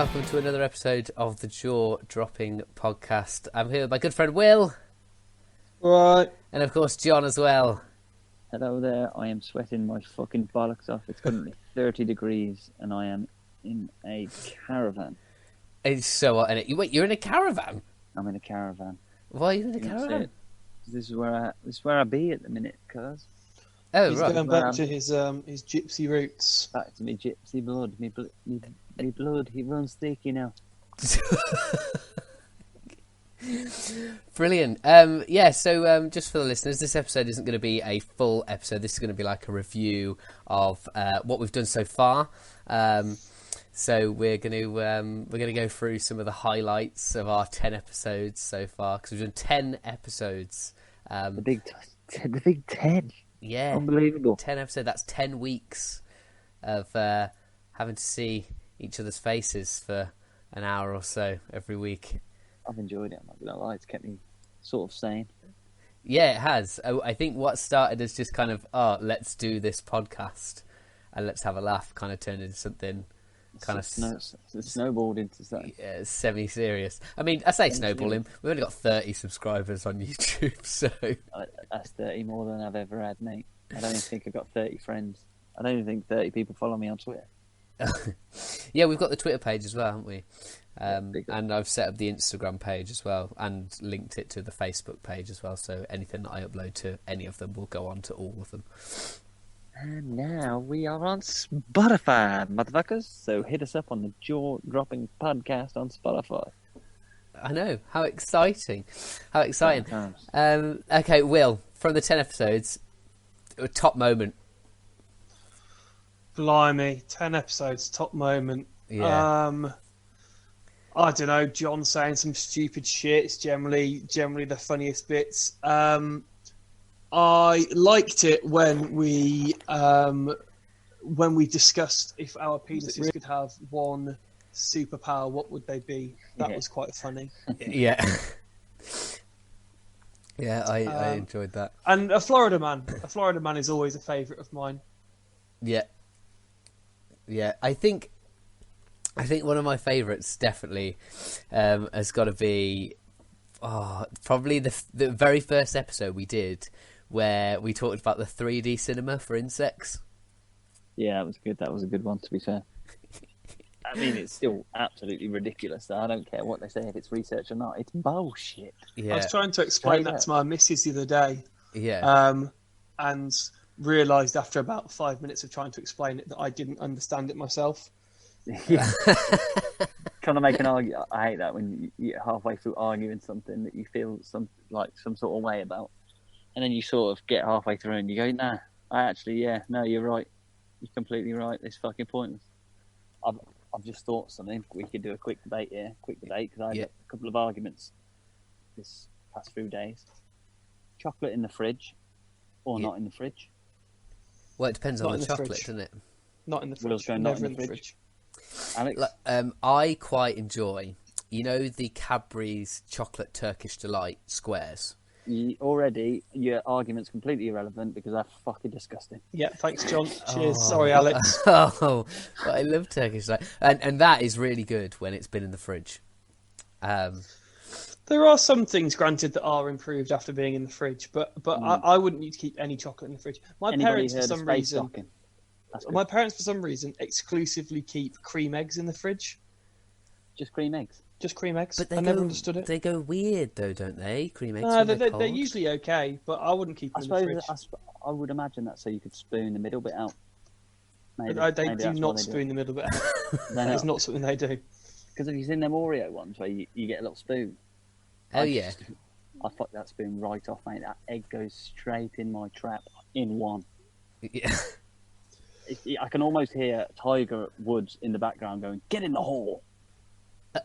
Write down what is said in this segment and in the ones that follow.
welcome to another episode of the Jaw Dropping Podcast. I'm here with my good friend Will. Right. And of course John as well. Hello there, I am sweating my fucking bollocks off. It's currently 30 degrees and I am in a caravan. It's so hot in it. Wait, you're in a caravan? I'm in a caravan. Why are you in a caravan? This is where I be at the minute, cuz. Oh, He's right. going back to his gypsy roots. Back to me gypsy blood. Me blood, he runs thick, you know. Brilliant. So just for the listeners, this episode isn't going to be a full episode. This is going to be like a review of what we've done so far. So we're going to go through some of the highlights of our 10 episodes so far, because we've done 10 episodes. The big 10. Yeah, unbelievable. 10 episodes. That's 10 weeks of having to see each other's faces for an hour or so every week. I've enjoyed it. I'm not gonna lie, it's kept me sort of sane. Yeah, it has. I think what started as just kind of, let's do this podcast and let's have a laugh, kind of turned into something kind of snowballed into something. Yeah, semi-serious. I mean, I say snowballing. We've only got 30 subscribers on YouTube, so that's 30 more than I've ever had, mate. I don't even think I've got 30 friends. I don't even think 30 people follow me on Twitter. Yeah, we've got the Twitter page as well, haven't we? And I've set up the Instagram page as well and linked it to the Facebook page as well, so anything that I upload to any of them will go on to all of them. And now we are on Spotify, motherfuckers. So hit us up on the Jaw Dropping Podcast on Spotify. I know, how exciting. Okay, Will, from the 10 episodes, top moment. Blimey, 10 episodes, top moment. Yeah. I don't know, John saying some stupid shit. It's generally the funniest bits. I liked it when we discussed if our penises could have one superpower, what would they be? That was quite funny. Yeah. Yeah, I enjoyed that. And a Florida man is always a favourite of mine. Yeah. Yeah, I think one of my favourites definitely has got to be probably the very first episode we did where we talked about the 3D cinema for insects. Yeah, that was good. That was a good one, to be fair. I mean, it's still absolutely ridiculous. Though. I don't care what they say, if it's research or not. It's bullshit. Yeah. I was trying to explain that to my missus the other day. Yeah. And realised after about 5 minutes of trying to explain it that I didn't understand it myself. Yeah. Trying to make an argument. I hate that when you're halfway through arguing something that you feel some sort of way about, and then you sort of get halfway through and you go, "Nah, you're right. You're completely right. It's fucking pointless." I've just thought something. We could do a quick debate because I had a couple of arguments this past few days. Chocolate in the fridge or not in the fridge? Well, it depends on the chocolate, doesn't it? Not in the fridge. Never in the fridge. Alex? I quite enjoy, the Cadbury's chocolate Turkish delight squares. Already, your argument's completely irrelevant because they're fucking disgusting. Yeah, thanks, John. Cheers. Sorry, Alex. But I love Turkish delight, and that is really good when it's been in the fridge. There are some things, granted, that are improved after being in the fridge, but I wouldn't need to keep any chocolate in the fridge. My parents, for some reason, exclusively keep cream eggs in the fridge. Just cream eggs? Just cream eggs. But I never understood it. They go weird, though, don't they? Cream eggs. They're usually okay, but I wouldn't keep them in the fridge. I would imagine that so you could spoon the middle bit out. Maybe do not spoon the middle bit out. That is not something they do. Because have you seen them Oreo ones where you get a little spoon? Oh, yeah. I fuck that spoon right off, mate. That egg goes straight in my trap in one. Yeah. I can almost hear Tiger Woods in the background going, "Get in the hole." I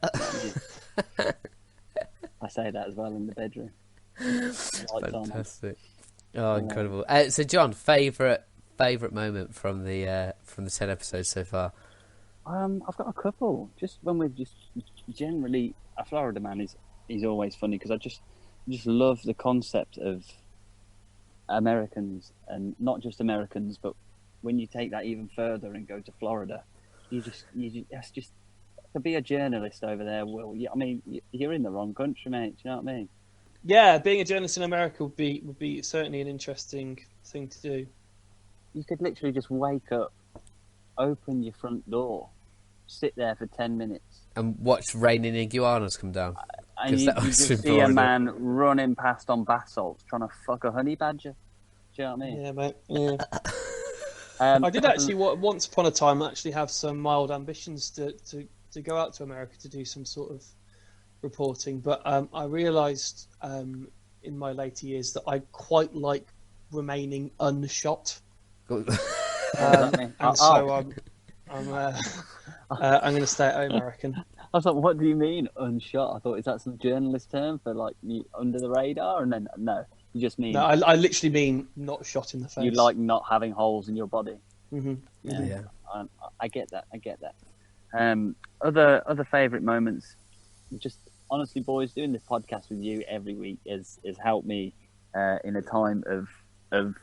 say that as well in the bedroom. Fantastic. Oh, incredible. So, John, favourite moment from the 10 episodes so far? I've got a couple. Just when we've just generally a Florida man he's always funny because I just love the concept of Americans, and not just Americans, but when you take that even further and go to Florida, that's just to be a journalist over there, Will, I mean, you're in the wrong country, mate. Do you know what I mean? Yeah, being a journalist in America would be certainly an interesting thing to do. You could literally just wake up, open your front door, sit there for 10 minutes, and watch raining iguanas come down. And you just see a man running past on bath salts trying to fuck a honey badger. Do you know what I mean? Yeah, mate. Yeah. I did actually once upon a time actually have some mild ambitions to go out to America to do some sort of reporting, but I realised in my later years that I quite like remaining unshot. And so I'm going to stay at home, I reckon. I was like, what do you mean unshot? I thought, is that some journalist term for like under the radar? And then no, you just mean... No, I literally mean not shot in the face. You like not having holes in your body. Mm-hmm. Yeah. I get that. Other favourite moments, just honestly, boys, doing this podcast with you every week has helped me in a time of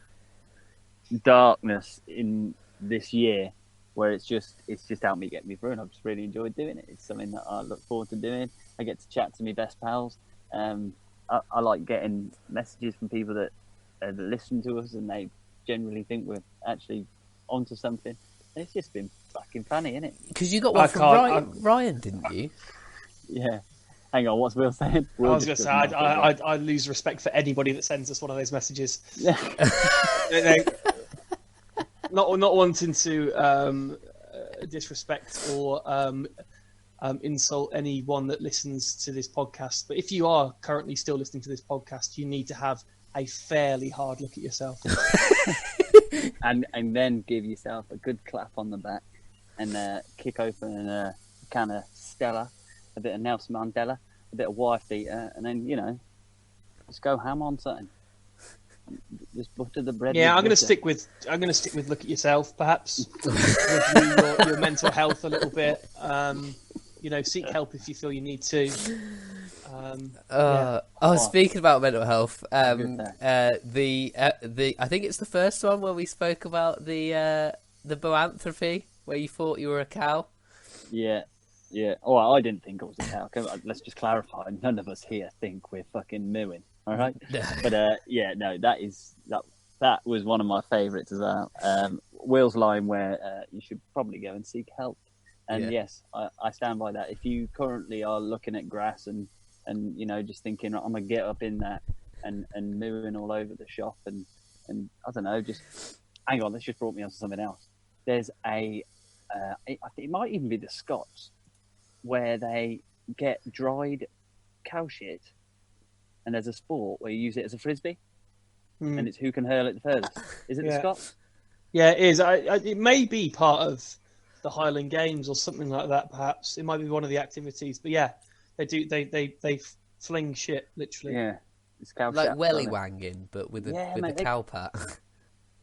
darkness in this year, where it's just helped me get me through, and I've just really enjoyed doing it. It's something that I look forward to doing. I get to chat to my best pals. I like getting messages from people that listen to us and they generally think we're actually onto something. And it's just been fucking funny, isn't it? Because you got one from Ryan, didn't you? Yeah. Hang on, what's Will saying? I was going to say, I lose respect for anybody that sends us one of those messages. Not wanting to disrespect or insult anyone that listens to this podcast, but if you are currently still listening to this podcast, you need to have a fairly hard look at yourself. and then give yourself a good clap on the back and kick open a can of Stella, a bit of Nelson Mandela, a bit of wife beater, and then, just go ham on something. Just butter the bread. Yeah, I'm going to stick with look at yourself, perhaps. Review your mental health a little bit. Seek help if you feel you need to. Speaking about mental health, I think it's the first one where we spoke about the boanthropy, where you thought you were a cow. Yeah. Oh, I didn't think I was a cow. Let's just clarify. None of us here think we're fucking mooing. All right. But that was one of my favourites as well. Will's line where you should probably go and seek help. And yes, I stand by that. If you currently are looking at grass and just thinking, I'm gonna get up in that and mooing all over the shop and I don't know, just hang on, this just brought me on to something else. There's I think it might even be the Scots, where they get dried cow shit, and there's a sport where you use it as a frisbee, and it's who can hurl it the furthest. Is it the Scots? Yeah, it is. It may be part of the Highland Games or something like that. Perhaps it might be one of the activities. But yeah, they do. They fling shit literally. Yeah, it's cow like shit, welly wanging, but with the cow pat.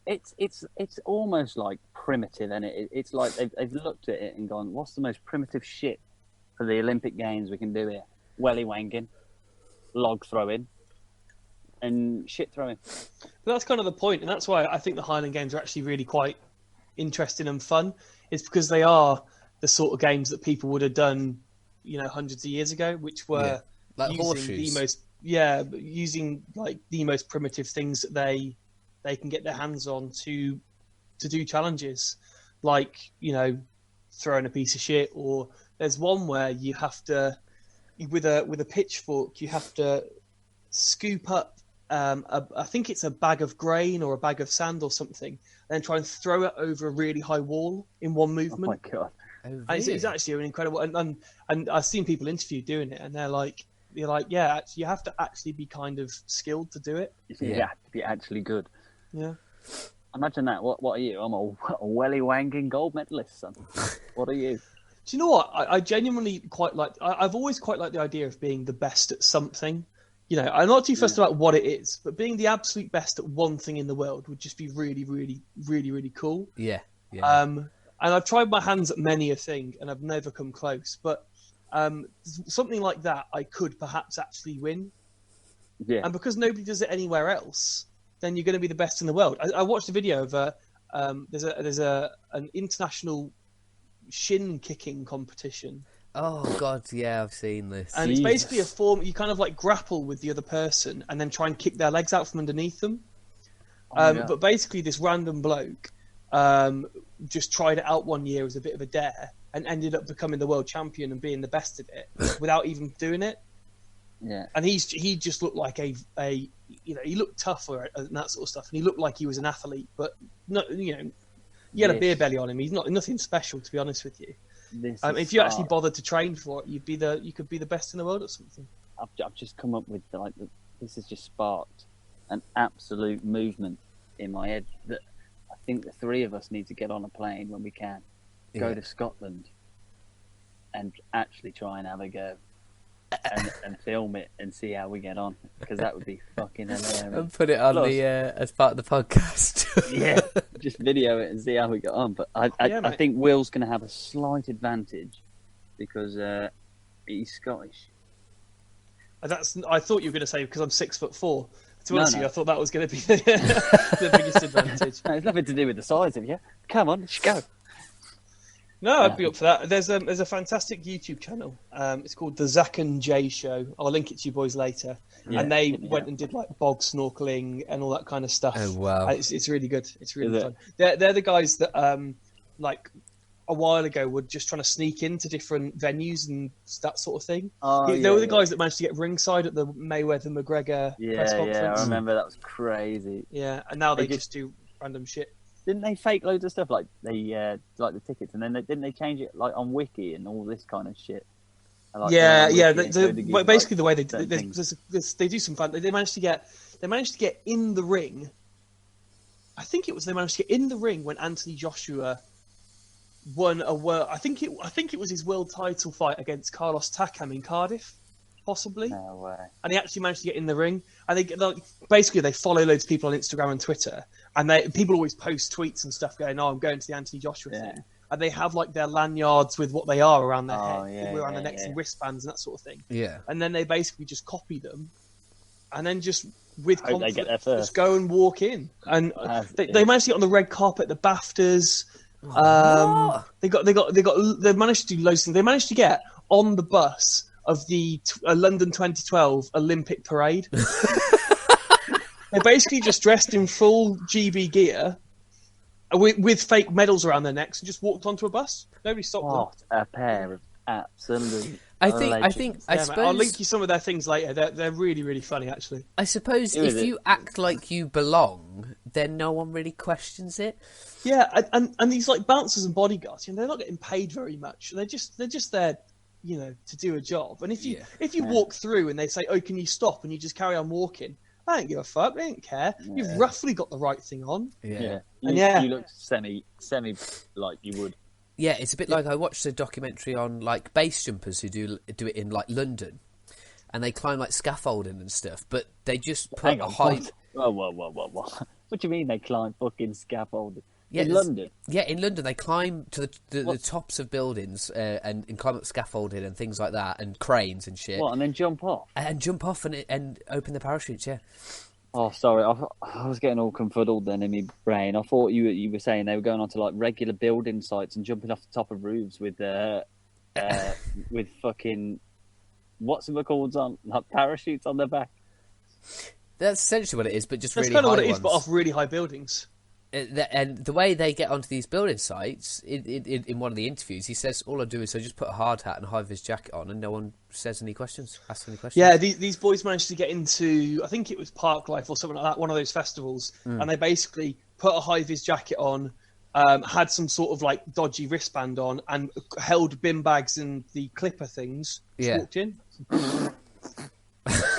It's almost like primitive, and it's like they've looked at it and gone, what's the most primitive shit for the Olympic Games we can do here? Welly wanging, log throwing, and shit throwing. But that's kind of the point, and that's why I think the Highland Games are actually really quite interesting and fun. It's because they are the sort of games that people would have done, hundreds of years ago, which were like using horseshoes. Using like the most primitive things that they can get their hands on to do challenges, like throwing a piece of shit, or there's one where you have to with a pitchfork you have to scoop up I think it's a bag of grain or a bag of sand or something, and then try and throw it over a really high wall in one movement. Oh my god! Oh, really? It's actually an incredible, and I've seen people interviewed doing it, and they're like, yeah, you have to actually be kind of skilled to do it. You have to be actually good. Yeah. Imagine that. What are you? I'm a welly wanging gold medalist, son. What are you? Do you know what? I genuinely quite like. I've always quite liked the idea of being the best at something. I'm not too fussed about what it is, but being the absolute best at one thing in the world would just be really, really, really, really cool. Yeah. And I've tried my hands at many a thing, and I've never come close. But something like that, I could perhaps actually win. Yeah. And because nobody does it anywhere else, then you're going to be the best in the world. I watched a video of there's an international shin kicking competition Oh God, yeah, I've seen this. And it's basically a form you kind of like grapple with the other person and then try and kick their legs out from underneath them. But basically, this random bloke just tried it out one year as a bit of a dare and ended up becoming the world champion and being the best at it without even doing it. Yeah. And he just looked like he looked tougher and that sort of stuff, and he looked like he was an athlete, but not, he had a beer belly on him. He's nothing special, to be honest with you. If you actually bothered to train for it, you could be the best in the world at something. I've just come up with this has just sparked an absolute movement in my head that I think the three of us need to get on a plane when we can, go to Scotland, and actually try and have a go. And film it and see how we get on, because that would be fucking hilarious. And put it on as part of the podcast. Yeah, just video it and see how we get on. But I think Will's going to have a slight advantage because he's Scottish. I thought you were going to say because I'm 6'4". To be honest with you, I thought that was going to be the biggest advantage. No, it's nothing to do with the size of you. Come on, let's go. No, I'd be up for that. There's a fantastic YouTube channel. It's called The Zach and Jay Show. I'll link it to you boys later. Yeah, and they went and did like bog snorkeling and all that kind of stuff. Oh wow, it's really good. It's really fun. They're the guys that like a while ago were just trying to sneak into different venues and that sort of thing. They were the guys that managed to get ringside at the Mayweather-McGregor press conference. Yeah, I remember. That was crazy. Yeah, and now they just do random shit. Didn't they fake loads of stuff like like the tickets, and then didn't they change it like on Wiki and all this kind of shit? Basically the way they do some fun. They managed to get in the ring. I think they managed to get in the ring when Anthony Joshua won a world. I think it was his world title fight against Carlos Takam in Cardiff. Possibly. No way. And he actually managed to get in the ring. And they follow loads of people on Instagram and Twitter, and people always post tweets and stuff going, "Oh, I'm going to the Anthony Joshua thing," and they have like their lanyards with what they are around their head, around their necks and wristbands and that sort of thing. Yeah. And then they basically just copy them, and then just with confidence they get there first. Just go and walk in, and they managed to get on the red carpet at the BAFTAs. They managed to do loads of things. They managed to get on the bus of the London 2012 Olympic parade. They basically just dressed in full GB gear with fake medals around their necks and just walked onto a bus. Nobody stopped them. What a pair of absolute I suppose I'll link you some of their things later. They're really, really funny, actually. I suppose if you act like you belong, then no one really questions it. Yeah, and these like bouncers and bodyguards, they're not getting paid very much. They're just there, to do a job. And if you walk through and they say, "Oh, can you stop?" and you just carry on walking, I don't give a fuck. They don't care. Yeah. You've roughly got the right thing on. Yeah. You look semi like you would. Yeah, it's a bit like I watched a documentary on like base jumpers who do it in like London, and they climb like scaffolding and stuff, but they just put a height. Whoa. What do you mean they climb fucking scaffolding? Yeah, in London? Yeah, in London they climb to the tops of buildings and climb up scaffolding and things like that, and cranes and shit. What, and then jump off? And jump off and open the parachutes, yeah. Oh, sorry, I was getting all confuddled then in my brain. I thought you were saying they were going onto like regular building sites and jumping off the top of roofs with fucking what's it called on like parachutes on their back. That's essentially what it is, but just that's really high kind of what it ones. is, but off really high buildings. And the way they get onto these building sites, in one of the interviews, he says, all I do is I just put a hard hat and a high-vis jacket on, and no one asks any questions. Yeah, these boys managed to get into, I think it was Park Life or something like that, one of those festivals, and they basically put a high-vis jacket on, had some sort of like dodgy wristband on, and held bin bags and the clipper things, walked in.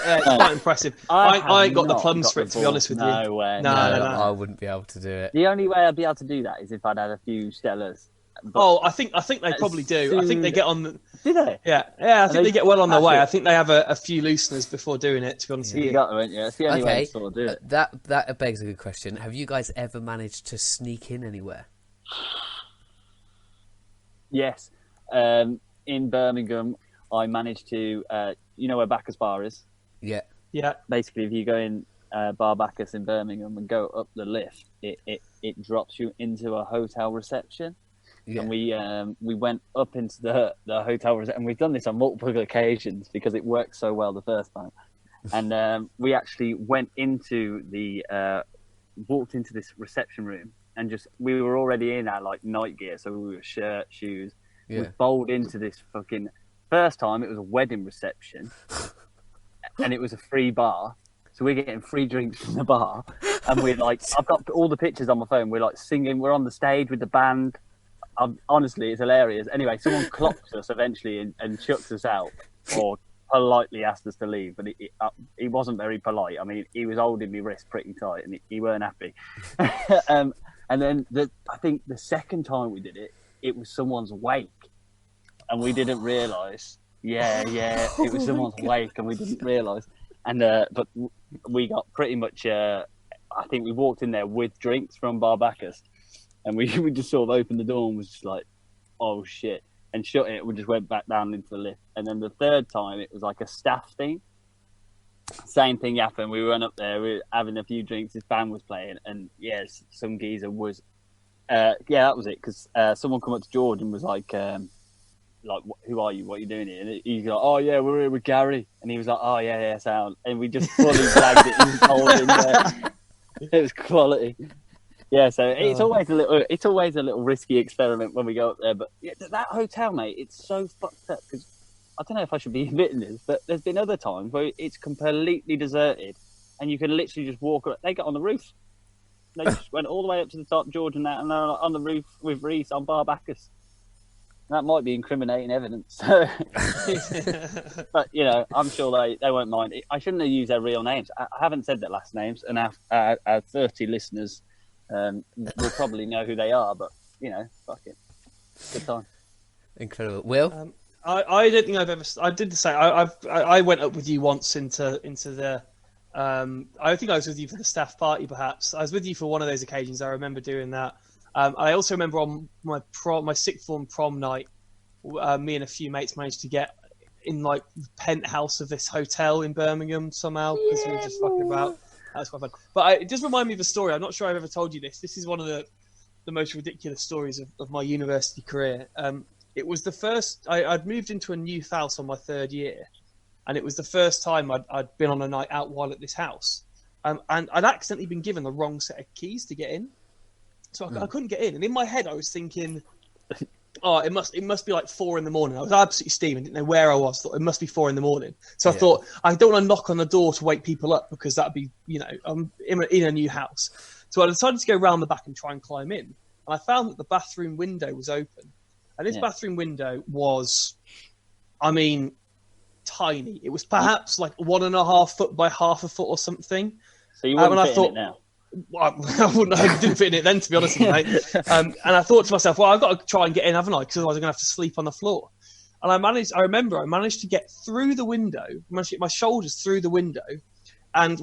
It's quite impressive. I ain't got the plums for it, to be honest with you. No way. No. I wouldn't be able to do it. The only way I'd be able to do that is if I'd had a few Stellas. I think they probably do. I think they get on. Do they? Yeah. I think they get well on their way. I think they have a few looseners before doing it, to be honest with you. You got them, yeah. It's the only way to sort of do it. That begs a good question. Have you guys ever managed to sneak in anywhere? Yes. In Birmingham, I managed to. You know where Bacchus Bar is? Yeah. Basically, if you go in Bar Bacchus in Birmingham and go up the lift, it drops you into a hotel reception. and we went up into the hotel resort, and we've done this on multiple occasions because it worked so well the first time. And we actually went into walked into this reception room, and we were already in our like night gear, so we were shirt, shoes. We bowled into this fucking first time. It was a wedding reception, and it was a free bar. So we're getting free drinks from the bar, and we're like, I've got all the pictures on my phone. We're like singing. We're on the stage with the band. Honestly, it's hilarious. Anyway, someone clocks us eventually and chucks us out, or politely asked us to leave. But he wasn't very polite. I mean, he was holding my wrist pretty tight, and he weren't happy. And then I think the second time we did it, it was someone's wake, and we didn't realise. It was someone's wake, and we didn't realise. And but we got pretty much. I think we walked in there with drinks from Bacchus, and we just sort of opened the door and was just like, "Oh shit!" and shut it. We just went back down into the lift. And then the third time, it was like a staff thing. Same thing happened. We went up there, we were having a few drinks. This band was playing, and yes, some geezer was. That was it. Because someone come up to George and was like, who are you? What are you doing here? And he's like, oh yeah, we're here with Gary. And he was like, oh yeah, sound. And we just fully dragged it in cold in there. It was quality. Yeah, so it's always a little risky experiment when we go up there. But yeah, that hotel, mate, it's so fucked up because I don't know if I should be admitting this, but there's been other times where it's completely deserted, and you can literally just walk up. They got on the roof. They just went all the way up to the top, George and that, and they're on the roof with Reese on Bacchus. That might be incriminating evidence. But, you know, I'm sure they won't mind. I shouldn't have used their real names. I haven't said their last names, and our 30 listeners will probably know who they are, but, you know, fuck it. Good time. Incredible. Will? I don't think I've ever... I did the same. I went up with you once into the... I think I was with you for the staff party, perhaps. I was with you for one of those occasions. I remember doing that. I also remember on my sixth form prom night, me and a few mates managed to get in like the penthouse of this hotel in Birmingham somehow because we were just fucking about. That was quite fun. But it does remind me of a story. I'm not sure I've ever told you this. This is one of the most ridiculous stories of my university career. It was the first... I'd moved into a new house on my third year, and it was the first time I'd been on a night out while at this house. And I'd accidentally been given the wrong set of keys to get in. So I couldn't get in, and in my head I was thinking, "Oh, it must be like 4 a.m. I was absolutely steaming, didn't know where I was. Thought it must be 4 a.m. So I thought I don't want to knock on the door to wake people up because that'd be, you know, I'm in a new house. So I decided to go round the back and try and climb in, and I found that the bathroom window was open, and this bathroom window was, I mean, tiny. It was perhaps like 1.5 foot by 1/2 foot or something. So you wouldn't fit in it now. I didn't fit in it then, to be honest with you, mate. And I thought to myself, well, I've got to try and get in, haven't I? Because otherwise I'm going to have to sleep on the floor. And I remember I managed to get through the window, managed to get my shoulders through the window, and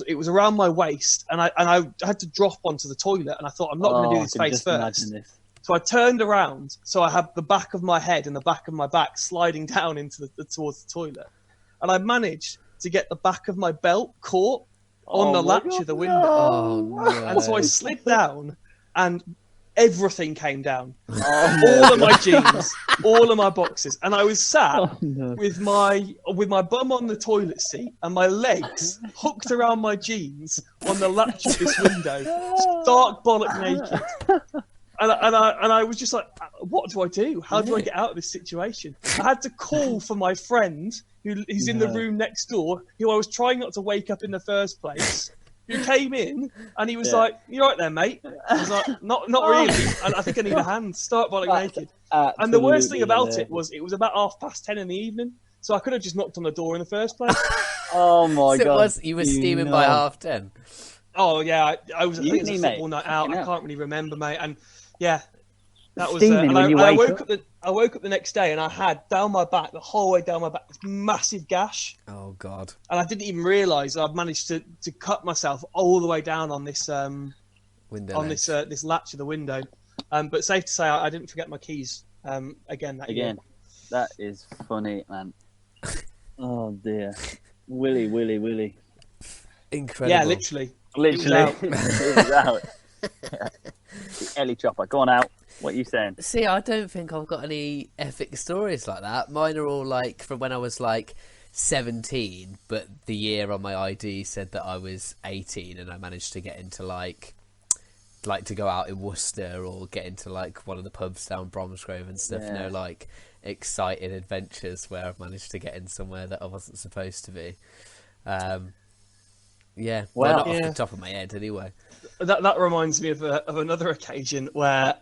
it was around my waist. And I had to drop onto the toilet, and I thought, I'm not going to do this face first. So I turned around, so I had the back of my head and the back of my back sliding down into towards the toilet. And I managed to get the back of my belt caught on the latch of the window. Oh, no. And so I slid down, and everything came down. All of my jeans, all of my boxes. And I was sat with my bum on the toilet seat and my legs hooked around my jeans on the latch of this window, stark bollock naked. And I was just like, what do I do? How do I get out of this situation? I had to call for my friend who's in the room next door, who I was trying not to wake up in the first place, who came in, and he was like, you right there, mate? I was like, not really. And I think I need a hand. Stark bollock naked. And the worst thing about it was about 10:30 in the evening, so I could have just knocked on the door in the first place. Oh my god! You were steaming by 10:30. Oh yeah, I was. I think it was a football night out. I can't really remember, mate. And yeah, that was. Steaming when you wake up. I woke up the next day and I had down my back, the whole way down my back, this massive gash. Oh god! And I didn't even realise I'd managed to cut myself all the way down on this window on this latch of the window. But safe to say, I didn't forget my keys again that year. That is funny, man. Oh dear, Willy. Incredible. Yeah, literally. It was out. Ellie Chopper, go on out. What are you saying? See, I don't think I've got any epic stories like that. Mine are all like from when I was like 17, but the year on my ID said that I was 18, and I managed to get into like to go out in Worcester or get into like one of the pubs down Bromsgrove and stuff. Yeah. No, like exciting adventures where I've managed to get in somewhere that I wasn't supposed to be. Yeah, well, not off the top of my head, anyway. That reminds me of another occasion where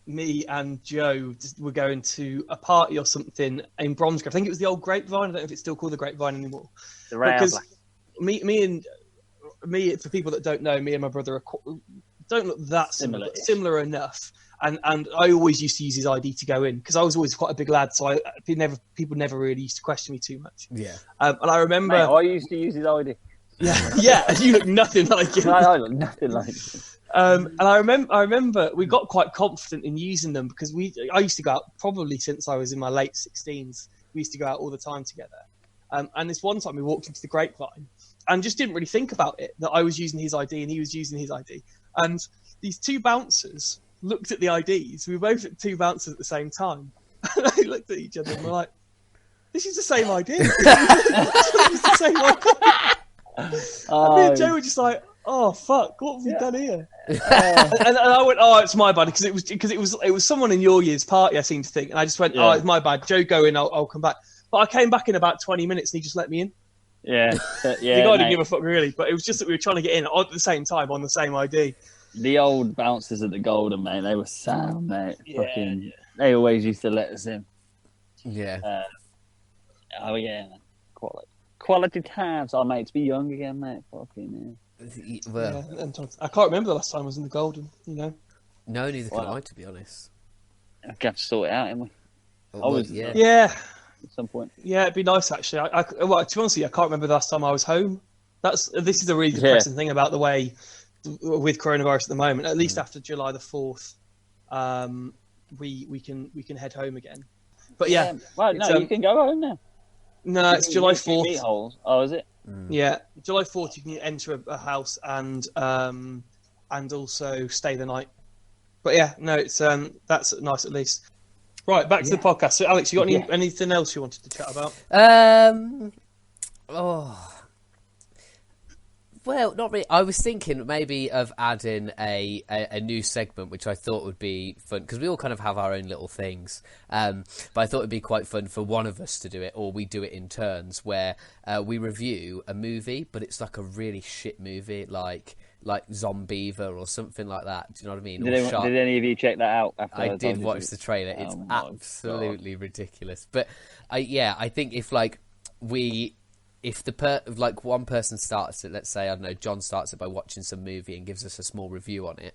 me and Joe were going to a party or something in Bromsgrove. I think it was the old Grapevine. I don't know if it's still called the Grapevine anymore. The Ray because me, for people that don't know, me and my brother don't look that similar enough. And I always used to use his ID to go in because I was always quite a big lad, so people never really used to question me too much. Yeah. And I remember I used to use his ID. Yeah, and you look nothing like him. I look nothing like him. And I remember we got quite confident in using them because I used to go out probably since I was in my late 16s. We used to go out all the time together. And this one time we walked into the Grapevine and just didn't really think about it, that I was using his ID and he was using his ID. And these two bouncers looked at the IDs. We were both at two bouncers at the same time. And they looked at each other and were like, this is the same ID. It's the same ID. And me and Joe were just like, oh fuck, what have we done here? And I went, oh, it's my bad, because it was someone in your year's party, I seem to think, and I just went, oh, it's my bad. Joe, go in, I'll come back. But I came back in about 20 minutes, and he just let me in. Yeah, The guy didn't give a fuck really, but it was just that we were trying to get in at the same time on the same ID. The old bouncers at the Golden, mate, they were sound, mate. They always used to let us in. Yeah. Oh yeah, man. Quality times. Oh, mate, to be young again, mate. Fucking Well, I can't remember the last time I was in the Golden. no, neither can I, to be honest. I have to sort it out, haven't we? Yeah. At some point. Yeah, it'd be nice actually. Well, to be honest with you, I can't remember the last time I was home. This is a really depressing thing about the way with coronavirus at the moment. At least after July the 4th, we can head home again. But yeah, well, no, you can go home now. No, it's July 4th. Oh, is it? Yeah, July 4th. You can enter a house and also stay the night. But yeah, no, it's that's nice at least. Right, back to the podcast. So, Alex, you got anything else you wanted to chat about? Well, not really. I was thinking maybe of adding a new segment, which I thought would be fun, because we all kind of have our own little things. But I thought it'd be quite fun for one of us to do it, or we do it in turns, where we review a movie, but it's like a really shit movie, like Zombieva or something like that. Do you know what I mean? Did any of you check that out? After I did watch the trailer. It's absolutely ridiculous. But I think if one person starts it, let's say, I don't know, John starts it by watching some movie and gives us a small review on it,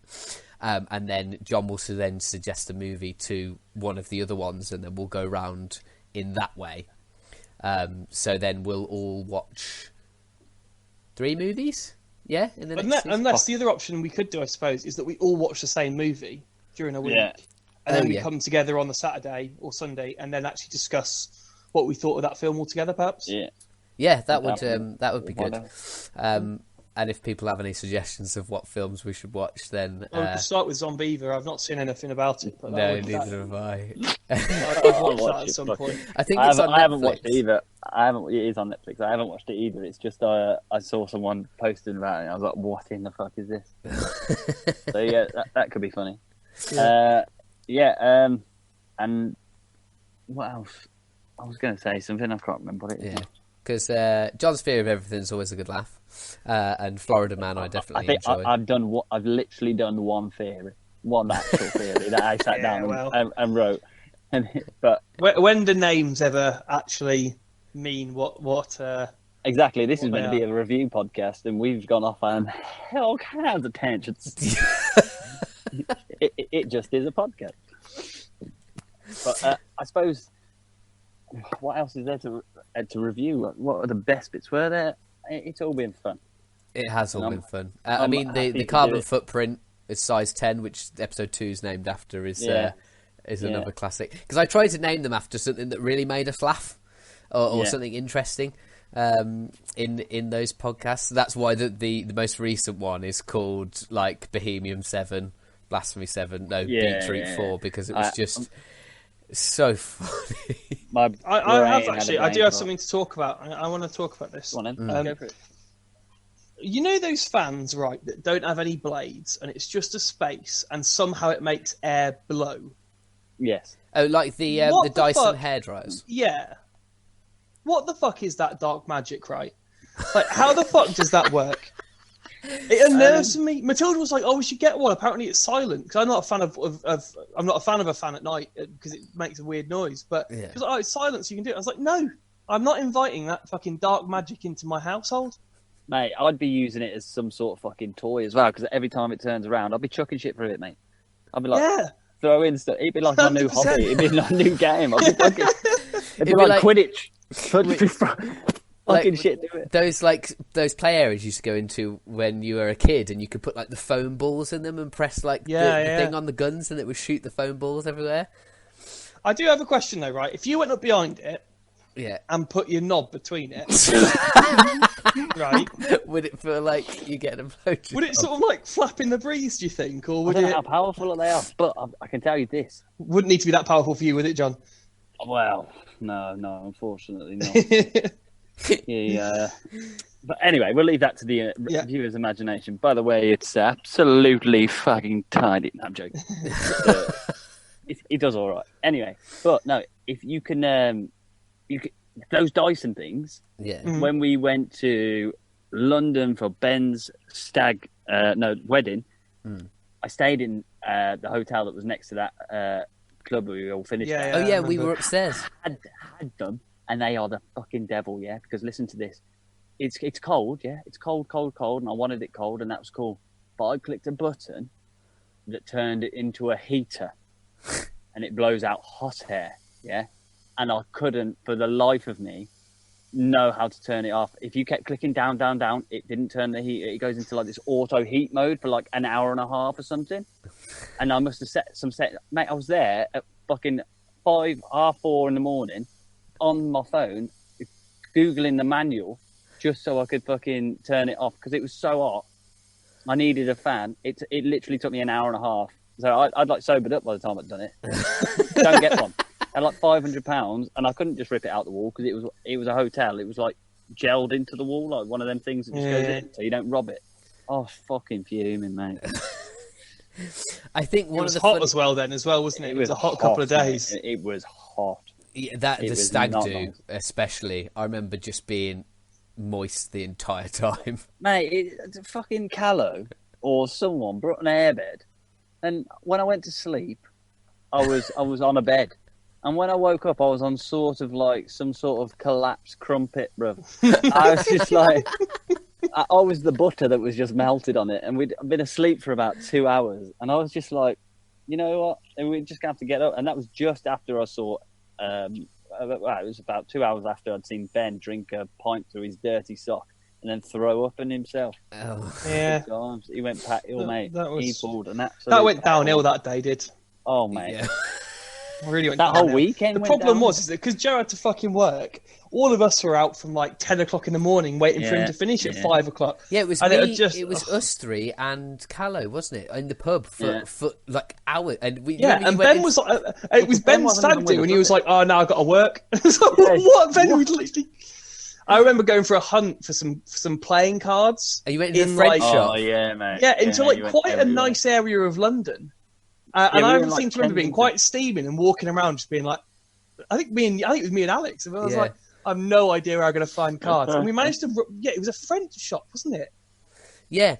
and then John will then suggest a movie to one of the other ones, and then we'll go round in that way. So then we'll all watch 3 movies. Yeah, in the next unless the other option we could do, I suppose, is that we all watch the same movie during a week, and then we come together on the Saturday or Sunday and then actually discuss what we thought of that film altogether, perhaps. Yeah, that would be good. And if people have any suggestions of what films we should watch, then we could start with Zombieva. I've not seen anything about it. But no, neither have I. I'll watch that at some point. I think it's on Netflix. I haven't watched it either. It is on Netflix. I haven't watched it either. It's just I saw someone posting about it, and I was like, "What in the fuck is this?" So yeah, that could be funny. And what else? I was going to say something. I can't remember what it is. Yeah. Because John's Theory of Everything is always a good laugh, and Florida Man I definitely enjoy. I've literally done one actual theory that I sat down and wrote. But when do names ever actually mean what? Exactly. This is meant to be a review podcast, and we've gone off on all kinds of tangents. it just is a podcast. But I suppose, what else is there to review? What are the best bits? Were there? It's all been fun. It has all been fun. I mean, the carbon footprint is size 10, which episode 2 is named after, is another classic. Because I tried to name them after something that really made us laugh, or something interesting in those podcasts. So that's why the most recent one is called like Bohemian 7, Blasphemy 7, no, Yeah, Beetroot yeah. 4, because it was just so funny. I do have something to talk about. I want to talk about this. Go on, then. Go for it. You know those fans, right, that don't have any blades and it's just a space and somehow it makes air blow? Yes. Oh, like the Dyson hairdryers. Yeah. What the fuck is that dark magic, right? Like, how the fuck does that work? It unnerves me. Matilda was like, "Oh, we should get one." Apparently, it's silent because I'm not a fan I'm not a fan of a fan at night because it makes a weird noise. But she was like, "Oh, it's silent, so you can do it." I was like, "No, I'm not inviting that fucking dark magic into my household." Mate, I'd be using it as some sort of fucking toy as well, because every time it turns around, I'd be chucking shit through it, mate. I'd be like, throw in stuff. It'd be like my new hobby. It'd be like a new game. I'd be fucking, it'd be like Quidditch. Fucking shit to it. Those play areas you used to go into when you were a kid, and you could put like the foam balls in them and press the thing on the guns, and it would shoot the foam balls everywhere. I do have a question though, right? If you went up behind it, and put your knob between it, right? Would it feel like you get a blowjob? Would it sort of like flap in the breeze? Do you think, or would I don't know how powerful they are? But I can tell you this: wouldn't need to be that powerful for you, would it, John? Well, no, unfortunately not. Yeah. But anyway, we'll leave that to the viewer's imagination. By the way, it's absolutely fucking tiny. No, I'm joking. It does all right. Anyway, but no, if you can, those Dyson things. Yeah. Mm-hmm. When we went to London for Ben's wedding, I stayed in the hotel that was next to that club where we all finished. We were upstairs. Had them. And they are the fucking devil, yeah? Because listen to this. It's cold, yeah? It's cold, and I wanted it cold, and that was cool. But I clicked a button that turned it into a heater, and it blows out hot air, yeah? And I couldn't, for the life of me, know how to turn it off. If you kept clicking down, it didn't turn the heat. It goes into like this auto heat mode for like an hour and a half or something. And I must have set. Mate, I was there at fucking 4:30 in the morning, on my phone, Googling the manual just so I could fucking turn it off because it was so hot. I needed a fan. It literally took me an hour and a half. So I'd like sobered up by the time I'd done it. Don't get one. At like £500, and I couldn't just rip it out the wall because it was a hotel. It was like gelled into the wall, like one of them things that just goes in, so you don't rob it. Oh, fucking fuming, mate. I think it was hot as well, wasn't it? It was a hot couple of days. Mate. It was hot. Yeah, the stag do, especially. I remember just being moist the entire time. Mate, fucking Callow or someone brought an airbed, and when I went to sleep, I was on a bed, and when I woke up, I was on sort of like some sort of collapsed crumpet, bro. I was just like, I was the butter that was just melted on it, and we'd been asleep for about 2 hours, and I was just like, you know what? And we're just gonna have to get up, and that was just after I saw. It was about 2 hours after I'd seen Ben drink a pint through his dirty sock and then throw up on himself. Oh, yeah. He went mate. He pulled an absolute. That went downhill that day, did. Oh, mate. Yeah. Really went that downhill. whole weekend. The problem was that because Joe had to fucking work, all of us were out from like 10 o'clock in the morning waiting for him to finish at 5 o'clock. Yeah, it was it was us three and Callow, wasn't it, in the pub for like hours. And and Ben was like, it was Ben's stag do, and he was like, "Oh, now I've got to work." What? Ben was literally. I remember going for a hunt for some playing cards. And you went in the French shop. Oh yeah, mate. Yeah, into like quite a nice area of London. And I seem to remember being quite steaming and walking around, just being like, I think it was me and Alex. And I was like, I have no idea where I'm going to find cards. And we managed to, it was a French shop, wasn't it? Yeah,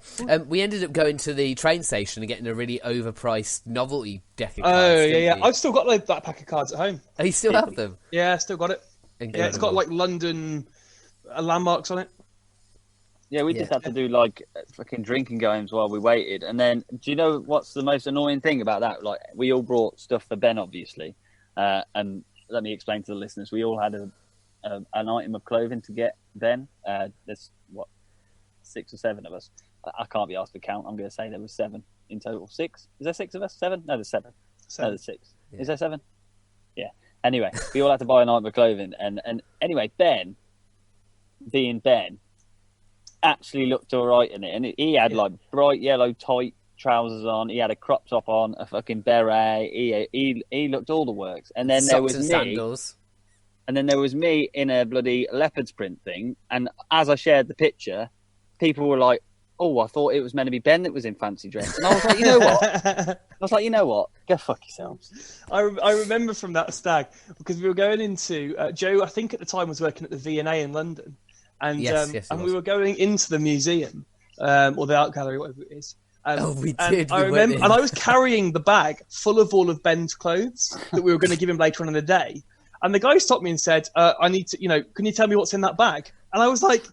we ended up going to the train station and getting a really overpriced novelty deck of cards. Oh, yeah. I've still got like that pack of cards at home. Oh, you still have them? Yeah, I still got it. Yeah, it's got like London landmarks on it. Yeah, we just had to do like fucking drinking games while we waited. And then, do you know what's the most annoying thing about that? Like, we all brought stuff for Ben, obviously. And let me explain to the listeners. We all had an item of clothing to get Ben. There's, 6 or 7 of us. I can't be asked to count. I'm going to say there was 7 in total. 6? Is there 6 of us? 7? No, there's 7. No, there's 6. Yeah. Is there 7? Yeah. Anyway, we all had to buy an item of clothing. And anyway, Ben, being Ben, actually looked all right in it. And he had like bright yellow tight trousers on. He had a crop top on, a fucking beret. He looked all the works. And then there was and me. Sandals. And then there was me in a bloody leopard's print thing. And as I shared the picture, people were like, "Oh, I thought it was meant to be Ben that was in fancy dress." And I was like, you know what? Go fuck yourselves. I remember from that stag because we were going into Joe. I think at the time was working at the V&A in London, and we were going into the museum or the art gallery, whatever it is. We did. I remember, and I was carrying the bag full of all of Ben's clothes that we were going to give him later on in the day. And the guy stopped me and said, "I need to, can you tell me what's in that bag?" And I was like,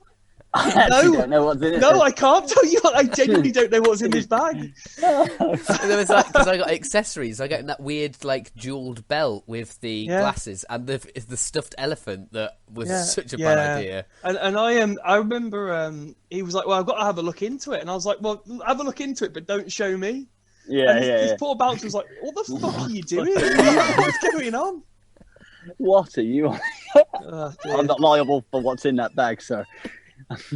I don't know what's in it. No, I can't tell you. I genuinely don't know what's in this bag. And there was because I got accessories. I got that weird like jeweled belt with the glasses and the stuffed elephant that was such a bad idea. And I remember he was like, "Well, I've got to have a look into it," and I was like, "Well, have a look into it, but don't show me." His poor bouncer was like, "What the fuck are you doing? What's going on? What are you on?" I'm not liable for what's in that bag, so.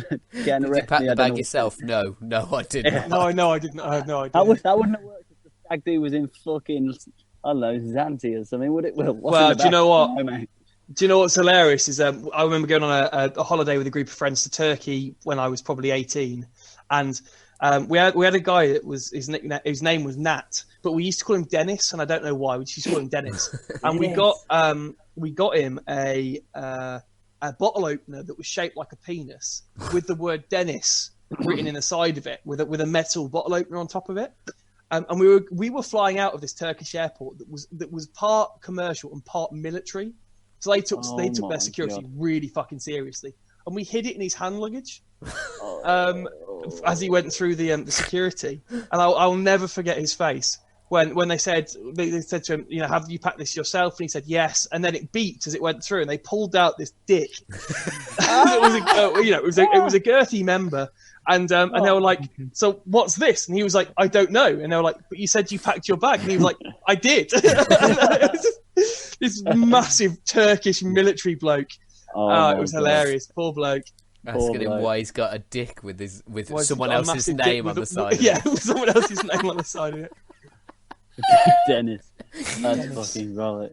Did you pack the bag yourself? No, I didn't. No, I didn't. I have no idea. That wouldn't have worked if the stag do was in fucking, I don't know, Zante or something, would it? Well, do you know what? Do you know what's hilarious is I remember going on a holiday with a group of friends to Turkey when I was probably 18, and we had a guy that was his name was Nat, but we used to call him Dennis, and I don't know why. We just used to call him Dennis, and we got him a bottle opener that was shaped like a penis with the word Dennis written in the side of it with a metal bottle opener on top of it. And we were flying out of this Turkish airport that was part commercial and part military. So they took their security really fucking seriously. And we hid it in his hand luggage as he went through the security. And I'll never forget his face. When they said to him, have you packed this yourself? And he said yes. And then it beeped as it went through, and they pulled out this dick. It was a girthy member, and they were like, "So what's this?" And he was like, "I don't know." And they were like, "But you said you packed your bag." And he was like, "I did." This massive Turkish military bloke. It was hilarious. Poor bloke. Asking him why he's got a dick with someone else's name on the side. Yeah, someone else's name on the side of it. Dennis. That's fucking right.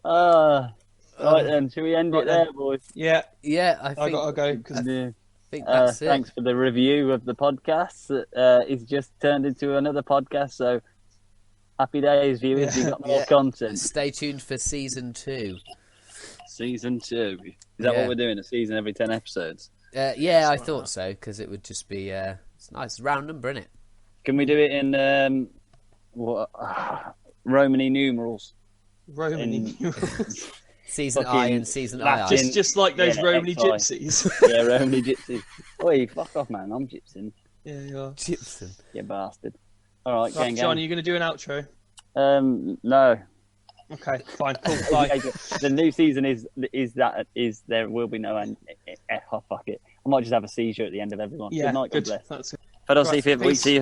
Right then, should we end it there, boys? Yeah. I think I gotta go. I think that's it. Thanks for the review of the podcast. It's just turned into another podcast, so happy days, viewers. You've got more content. Stay tuned for season 2. Season 2. Is that what we're doing? A season every 10 episodes? I thought so, because it would just be it's a nice round number, isn't it? Can we do it in Romany numerals? Romany numerals. Season I and season I. Just like those Romany gypsies. Yeah, Romany gypsies. Oi, fuck off, man. I'm gypsing. Yeah, you are. Gypsum. You bastard. All right, gang. John, are you going to do an outro? No. Okay, fine, cool. Bye. The new season is there will be no end. Oh, fuck it. I might just have a seizure at the end of everyone. Yeah, good night, God bless. That's good. If I don't see you, we see you.